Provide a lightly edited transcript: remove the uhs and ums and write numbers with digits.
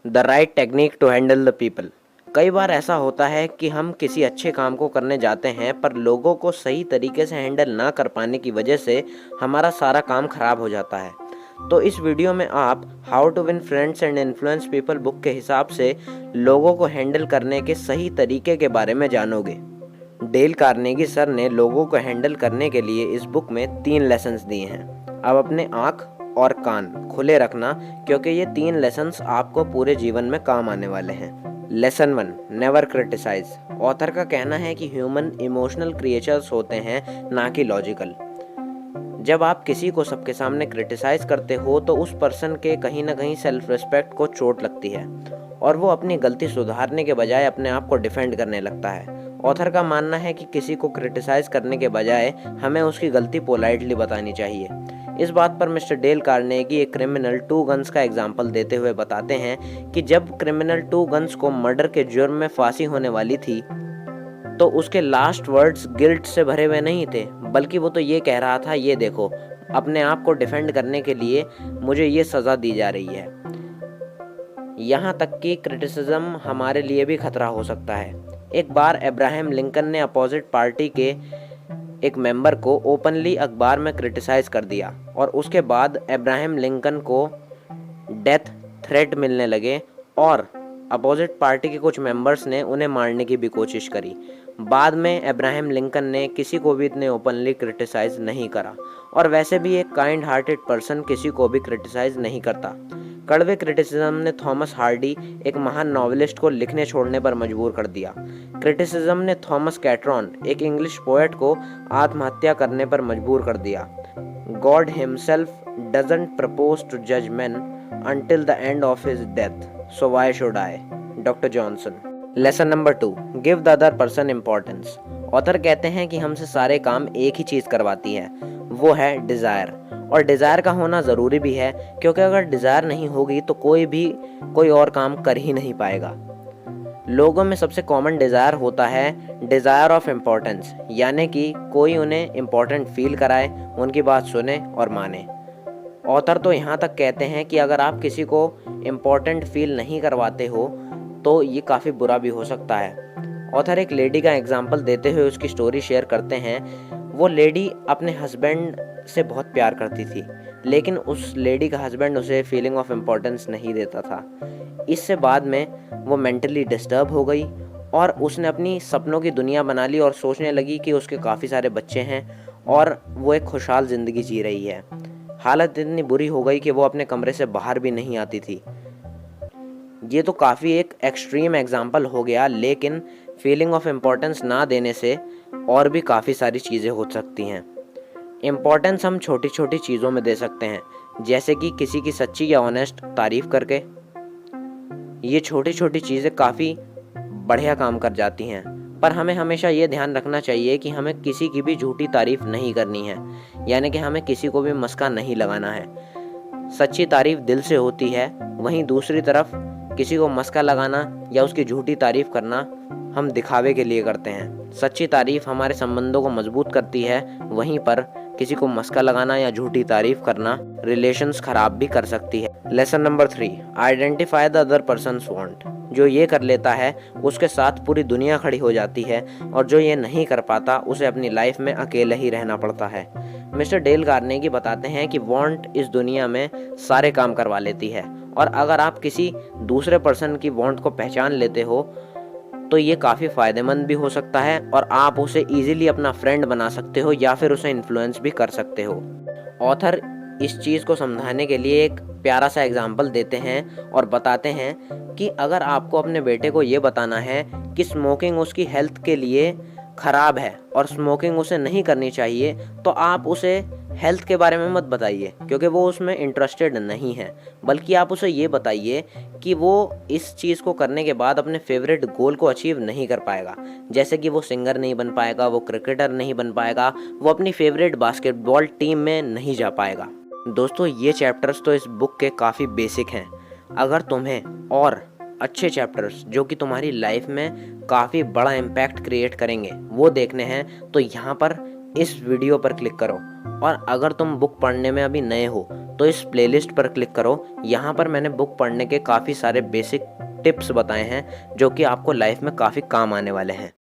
The right technique to handle the people. कई बार ऐसा होता है कि हम किसी अच्छे काम को करने जाते हैं पर लोगों को सही तरीके से हैंडल ना कर पाने की वजह से हमारा सारा काम खराब हो जाता है। तो इस वीडियो में आप how to win friends and influence people book के हिसाब से लोगों को हैंडल करने के सही तरीके के बारे में जानोगे। डेल कार्नेगी सर ने लोगों को हैंडल करने के लिए इस बुक में 3 लेसन्स दिए हैं। अब अपने आँख और कान खुले रखना, क्योंकि ये 3 लेसन्स आपको पूरे जीवन में काम आने वाले हैं। Lesson 1, never criticise. ऑथर का कहना है कि ह्यूमन इमोशनल क्रिएचर्स होते हैं, ना कि लॉजिकल। जब आप किसी को सबके सामने क्रिटिसाइज करते हो तो उस पर्सन के कहीं ना कहीं सेल्फ रिस्पेक्ट को चोट लगती है और वो अपनी गलती सुधारने के बजाय अपने आप को डिफेंड करने लगता है। ऑथर का मानना है कि किसी को क्रिटिसाइज करने के बजाय हमें उसकी गलती पोलाइटली बतानी चाहिए। इस बात पर मिस्टर डेल कार्नेगी एक क्रिमिनल 2 गन्स का एग्जाम्पल देते हुए बताते हैं कि जब क्रिमिनल 2 गन्स को मर्डर के जुर्म में फांसी होने वाली थी तो उसके लास्ट वर्ड्स गिल्ट से भरे हुए नहीं थे, बल्कि वो तो ये कह रहा था, ये देखो, अपने आप को डिफेंड करने के लिए मुझे ये सज़ा दी जा रही है। यहाँ तक कि क्रिटिसिज्म हमारे लिए भी खतरा हो सकता है। एक बार अब्राहम लिंकन ने अपोजिट पार्टी के एक मेंबर को ओपनली अखबार में क्रिटिसाइज कर दिया और उसके बाद अब्राहम लिंकन को डेथ थ्रेट मिलने लगे और अपोजिट पार्टी के कुछ मेंबर्स ने उन्हें मारने की भी कोशिश करी। बाद में अब्राहम लिंकन ने किसी को भी इतने ओपनली क्रिटिसाइज नहीं करा और वैसे भी एक काइंड हार्टेड पर्सन किसी को भी क्रिटिसाइज नहीं करता। कड़वे क्रिटिसिज्म ने थॉमस हार्डी, एक महान नॉवेलिस्ट, को लिखने छोड़ने पर मजबूर कर दिया। क्रिटिसिज्म ने थॉमस कैट्रॉन, एक इंग्लिश पोएट, को आत्महत्या करने पर मजबूर कर दिया। God himself doesn't propose to जज man until the end of his death, so why should I? Doctor Johnson. Lesson number 2, give the other person importance. Author कहते हैं कि हमसे सारे काम एक ही चीज़ करवाती है, वो है डिज़ायर। और डिज़ायर का होना ज़रूरी भी है, क्योंकि अगर डिज़ायर नहीं होगी तो कोई और काम कर ही नहीं पाएगा। लोगों में सबसे कॉमन डिज़ायर होता है डिज़ायर ऑफ इम्पोर्टेंस, यानी कि कोई उन्हें इम्पोर्टेंट फील कराए, उनकी बात सुने और माने। ऑथर तो यहाँ तक कहते हैं कि अगर आप किसी को इम्पोर्टेंट फील नहीं करवाते हो तो ये काफ़ी बुरा भी हो सकता है। ऑथर एक लेडी का एग्जाम्पल देते हुए उसकी स्टोरी शेयर करते हैं। वो लेडी अपने हस्बैंड से बहुत प्यार करती थी, लेकिन उस लेडी का हस्बैंड उसे फीलिंग ऑफ इम्पोर्टेंस नहीं देता था। इससे बाद में वो मेंटली डिस्टर्ब हो गई और उसने अपनी सपनों की दुनिया बना ली और सोचने लगी कि उसके काफ़ी सारे बच्चे हैं और वो एक खुशहाल ज़िंदगी जी रही है। हालत इतनी बुरी हो गई कि वो अपने कमरे से बाहर भी नहीं आती थी। ये तो काफ़ी एक एक्सट्रीम एग्जाम्पल हो गया, लेकिन फीलिंग ऑफ इम्पोर्टेंस ना देने से और भी काफ़ी सारी चीज़ें हो सकती हैं। इम्पोर्टेंस हम छोटी छोटी चीज़ों में दे सकते हैं, जैसे कि किसी की सच्ची या ऑनेस्ट तारीफ़ करके। ये छोटी छोटी चीज़ें काफ़ी बढ़िया काम कर जाती हैं, पर हमें हमेशा ये ध्यान रखना चाहिए कि हमें किसी की भी झूठी तारीफ़ नहीं करनी है, यानी कि हमें किसी को भी मस्का नहीं लगाना है। सच्ची तारीफ़ दिल से होती है, वहीं दूसरी तरफ किसी को मस्का लगाना या उसकी झूठी तारीफ़ करना हम दिखावे के लिए करते हैं। सच्ची तारीफ़ हमारे संबंधों को मजबूत करती है, वहीं पर किसी को मस्का लगाना या झूठी तारीफ़ करना रिलेशंस खराब भी कर सकती है। Lesson number 3, identify the other persons want. जो ये कर लेता है उसके साथ पूरी दुनिया खड़ी हो जाती है और जो ये नहीं कर पाता उसे अपनी लाइफ में अकेले ही रहना पड़ता है। मिस्टर डेल कार्नेगी बताते हैं कि वांट इस दुनिया में सारे काम करवा लेती है और अगर आप किसी दूसरे पर्सन की वांट को पहचान लेते हो तो ये काफ़ी फ़ायदेमंद भी हो सकता है और आप उसे इजीली अपना फ्रेंड बना सकते हो या फिर उसे इन्फ्लुएंस भी कर सकते हो। ऑथर इस चीज़ को समझाने के लिए एक प्यारा सा एग्जाम्पल देते हैं और बताते हैं कि अगर आपको अपने बेटे को ये बताना है कि स्मोकिंग उसकी हेल्थ के लिए ख़राब है और स्मोकिंग उसे नहीं करनी चाहिए, तो आप उसे हेल्थ के बारे में मत बताइए, क्योंकि वो उसमें इंटरेस्टेड नहीं है, बल्कि आप उसे ये बताइए कि वो इस चीज़ को करने के बाद अपने फेवरेट गोल को अचीव नहीं कर पाएगा। जैसे कि वो सिंगर नहीं बन पाएगा, वो क्रिकेटर नहीं बन पाएगा, वो अपनी फेवरेट बास्केटबॉल टीम में नहीं जा पाएगा। दोस्तों, ये चैप्टर्स तो इस बुक के काफ़ी बेसिक हैं। अगर तुम्हें और अच्छे चैप्टर्स जो कि तुम्हारी लाइफ में काफ़ी बड़ा इम्पैक्ट क्रिएट करेंगे वो देखने हैं तो यहाँ पर इस वीडियो पर क्लिक करो और अगर तुम बुक पढ़ने में अभी नए हो तो इस प्लेलिस्ट पर क्लिक करो। यहाँ पर मैंने बुक पढ़ने के काफ़ी सारे बेसिक टिप्स बताए हैं जो कि आपको लाइफ में काफ़ी काम आने वाले हैं।